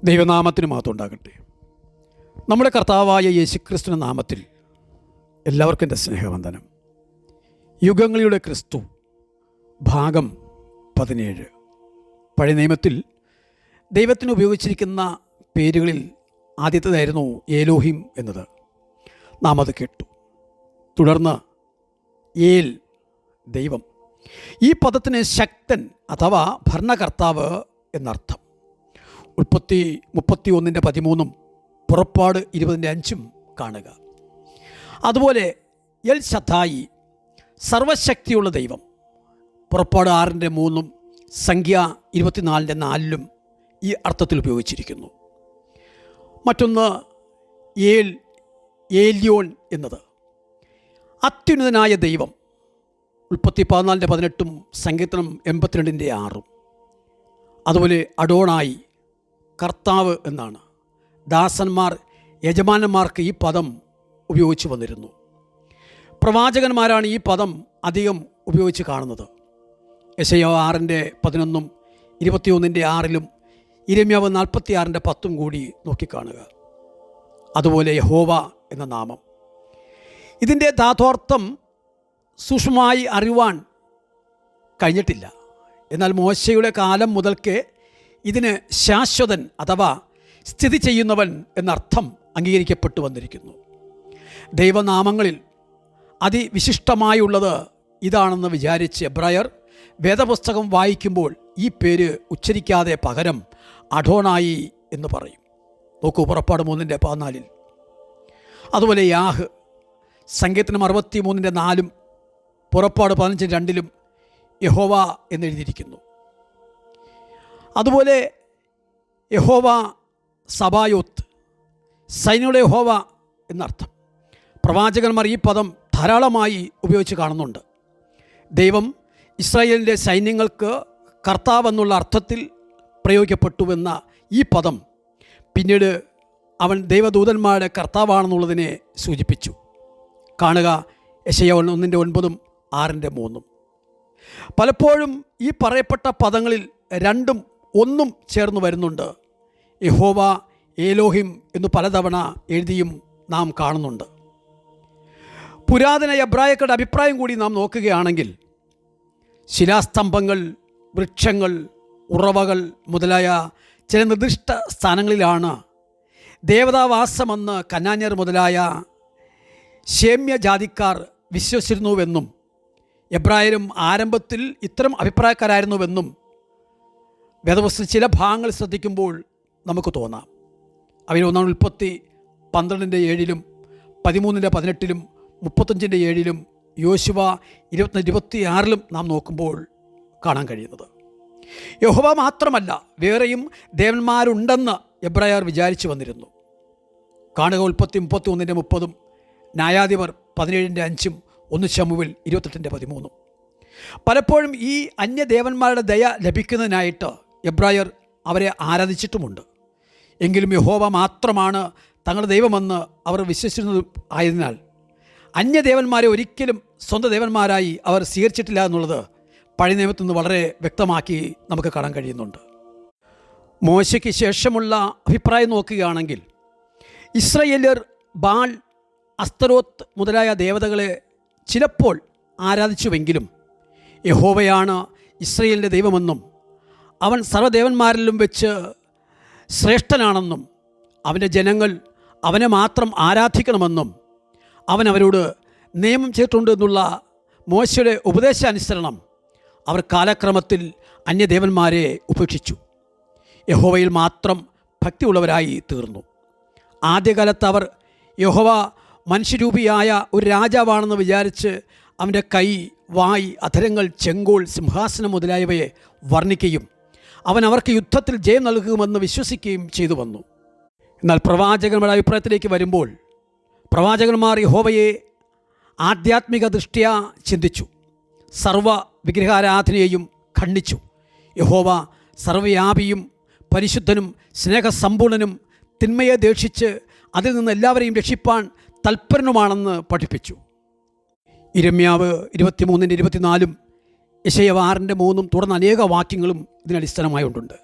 ദൈവനാമത്തിന് മഹത്വം ഉണ്ടാകട്ടെ. നമ്മുടെ കർത്താവായ യേശുക്രിസ്തുവിൻ്റെ നാമത്തിൽ എല്ലാവർക്കും എൻ്റെ സ്നേഹവന്ദനം. യുഗങ്ങളുടെ ക്രിസ്തു ഭാഗം 17. പഴയ നിയമത്തിൽ ദൈവത്തിന് ഉപയോഗിച്ചിരിക്കുന്ന പേരുകളിൽ ആദ്യത്തേതായിരുന്നു ഏലോഹിം എന്നത്. നാം അത് കേട്ടു. തുടർന്ന് ഏൽ, ദൈവം. ഈ പദത്തിന് ശക്തൻ അഥവാ ഭരണകർത്താവ് എന്നർത്ഥം. ഉൽപ്പത്തി 31:13 പുറപ്പാട് 20:5 കാണുക. അതുപോലെ എൽ ശദ്ദായി, സർവശക്തിയുള്ള ദൈവം. പുറപ്പാട് 6:3 സംഖ്യ 24:4 ഈ അർത്ഥത്തിൽ ഉപയോഗിച്ചിരിക്കുന്നു. മറ്റൊന്ന് ഏല്യോൻ എന്നത് അത്യുന്നതനായ ദൈവം. ഉൽപ്പത്തി 14:18 സങ്കീർത്തനം 82:6. അതുപോലെ അഡോണായി, കർത്താവ് എന്നാണ്. ദാസന്മാർ യജമാനന്മാർക്ക് ഈ പദം ഉപയോഗിച്ച് വന്നിരുന്നു. പ്രവാചകന്മാരാണ് ഈ പദം അധികം ഉപയോഗിച്ച് കാണുന്നത്. യെശയ്യാ 6:11 21:6 യിരെമ്യാവ് 46:10 കൂടി നോക്കിക്കാണുക. അതുപോലെ യഹോവ എന്ന നാമം. ഇതിൻ്റെ ധാത്വാർത്ഥം സൂക്ഷ്മമായി അറിയുവാൻ കഴിഞ്ഞിട്ടില്ല. എന്നാൽ മോശയുടെ കാലം മുതൽക്ക് ഇതിന് ശാശ്വതൻ അഥവാ സ്ഥിതി ചെയ്യുന്നവൻ എന്നർത്ഥം അംഗീകരിക്കപ്പെട്ടു വന്നിരിക്കുന്നു. ദൈവനാമങ്ങളിൽ അതിവിശിഷ്ടമായുള്ളത് ഇതാണെന്ന് വിചാരിച്ച് എബ്രായർ വേദപുസ്തകം വായിക്കുമ്പോൾ ഈ പേര് ഉച്ചരിക്കാതെ പകരം അഡോണായി എന്ന് പറയും. നോക്കൂ, പുറപ്പാട് 3:14. അതുപോലെ യാഹ്, സങ്കീർത്തനം 63:4 പുറപ്പാട് 15:2 യഹോവ എന്നെഴുതിയിരിക്കുന്നു. അതുപോലെ യഹോവ സബായോത്ത്, സൈന്യങ്ങളുടെ യഹോവ എന്നർത്ഥം. പ്രവാചകന്മാർ ഈ പദം ധാരാളമായി ഉപയോഗിച്ച് കാണുന്നുണ്ട്. ദൈവം ഇസ്രായേലിൻ്റെ സൈന്യങ്ങൾക്ക് കർത്താവ് എന്നുള്ള അർത്ഥത്തിൽ പ്രയോഗിക്കപ്പെട്ടുവെന്ന ഈ പദം പിന്നീട് അവൻ ദൈവദൂതന്മാരുടെ കർത്താവാണെന്നുള്ളതിനെ സൂചിപ്പിച്ചു. കാണുക യെശയ്യാ 1:9 6:3. പലപ്പോഴും ഈ പറയപ്പെട്ട പദങ്ങളിൽ രണ്ടും ഒന്നും ചേർന്ന് വരുന്നുണ്ട്. യഹോവ, ഏലോഹിം എന്ന് പലതവണ എഴുതിയും നാം കാണുന്നുണ്ട്. പുരാതന എബ്രായരുടെ അഭിപ്രായം കൂടി നാം നോക്കുകയാണെങ്കിൽ ശിലാസ്തംഭങ്ങൾ, വൃക്ഷങ്ങൾ, ഉറവകൾ മുതലായ ചില നിർദ്ദിഷ്ട സ്ഥാനങ്ങളിലാണ് ദേവതാവാസമെന്ന് കനാന്യർ മുതലായ ശേമ്യ ജാതിക്കാർ വിശ്വസിച്ചിരുന്നുവെന്നും എബ്രായരും ആരംഭത്തിൽ ഇത്തരം അഭിപ്രായക്കാരായിരുന്നുവെന്നും വേദപുസ്തകത്തിൽ ചില ഭാഗങ്ങൾ ശ്രദ്ധിക്കുമ്പോൾ നമുക്ക് തോന്നാം. അവരൊന്നാണ് ഉൽപ്പത്തി 12:7 13:18 35:7 യോശുവ 21:26 നാം നോക്കുമ്പോൾ കാണാൻ കഴിയുന്നത്. യഹോവ മാത്രമല്ല, വേറെയും ദേവന്മാരുണ്ടെന്ന് എബ്രായർ വിചാരിച്ചു വന്നിരുന്നു. കാണുക ഉൽപ്പത്തി 31:30 ന്യായാധിപർ 17:5 1 ശമൂവേൽ 28:13. പലപ്പോഴും ഈ അന്യദേവന്മാരുടെ ദയ ലഭിക്കുന്നതിനായിട്ട് എബ്രായർ അവരെ ആരാധിച്ചിട്ടുമുണ്ട്. എങ്കിലും യഹോവ മാത്രമാണ് തങ്ങളുടെ ദൈവമെന്ന് അവർ വിശ്വസിച്ചിരുന്നത് ആയതിനാൽ അന്യദേവന്മാരെ ഒരിക്കലും സ്വന്തം ദേവന്മാരായി അവർ സ്വീകരിച്ചിട്ടില്ല എന്നുള്ളത് പഴയ നിയമത്തിൽ നിന്ന് വളരെ വ്യക്തമാക്കി നമുക്ക് കാണാൻ കഴിയുന്നുണ്ട്. മോശയ്ക്ക് ശേഷമുള്ള അഭിപ്രായം നോക്കുകയാണെങ്കിൽ ഇസ്രായേല്യർ ബാൽ, അസ്തരോത്ത് മുതലായ ദേവതകളെ ചിലപ്പോൾ ആരാധിച്ചുവെങ്കിലും യഹോവയാണ് ഇസ്രായേലിൻ്റെ ദൈവമെന്നും അവൻ സർവ്വദേവന്മാരിലും വെച്ച് ശ്രേഷ്ഠനാണെന്നും അവൻ്റെ ജനങ്ങൾ അവനെ മാത്രം ആരാധിക്കണമെന്നും അവൻ അവരോട് നിയമം ചെയ്തിട്ടുണ്ട് എന്നുള്ള മോശയുടെ ഉപദേശാനുസരണം അവർ കാലക്രമത്തിൽ അന്യദേവന്മാരെ ഉപേക്ഷിച്ചു. യഹോവയിൽ മാത്രം ഭക്തിയുള്ളവരായി തീർന്നു. ആദ്യകാലത്ത് അവർ യഹോവ മനുഷ്യരൂപിയായ ഒരു രാജാവാണെന്ന് വിചാരിച്ച് അവൻ്റെ കൈ, വായ്, അധരങ്ങൾ, ചെങ്കോൽ, സിംഹാസനം മുതലായവയെ വർണ്ണിക്കുകയും അവൻ അവർക്ക് യുദ്ധത്തിൽ ജയം നൽകുമെന്ന് വിശ്വസിക്കുകയും ചെയ്തു വന്നു. എന്നാൽ പ്രവാചകന്മാരുടെ അഭിപ്രായത്തിലേക്ക് വരുമ്പോൾ പ്രവാചകന്മാർ യഹോവയെ ആധ്യാത്മിക ദൃഷ്ട്യാ ചിന്തിച്ചു, സർവ്വ വിഗ്രഹാരാധനയെയും ഖണ്ഡിച്ചു. യഹോവ സർവ്വവ്യാപിയും പരിശുദ്ധനും സ്നേഹസമ്പൂർണനും തിന്മയെ ദേഷിച്ച് അതിൽ നിന്ന് എല്ലാവരെയും രക്ഷിപ്പാൻ തൽപരനുമാണെന്ന് പഠിപ്പിച്ചു. യിരെമ്യാവ് 23:24 യെശയ്യാ 6:3 തുടർന്ന് അനേക വാക്യങ്ങളും ഇതിനടിസ്ഥാനമായുണ്ട്.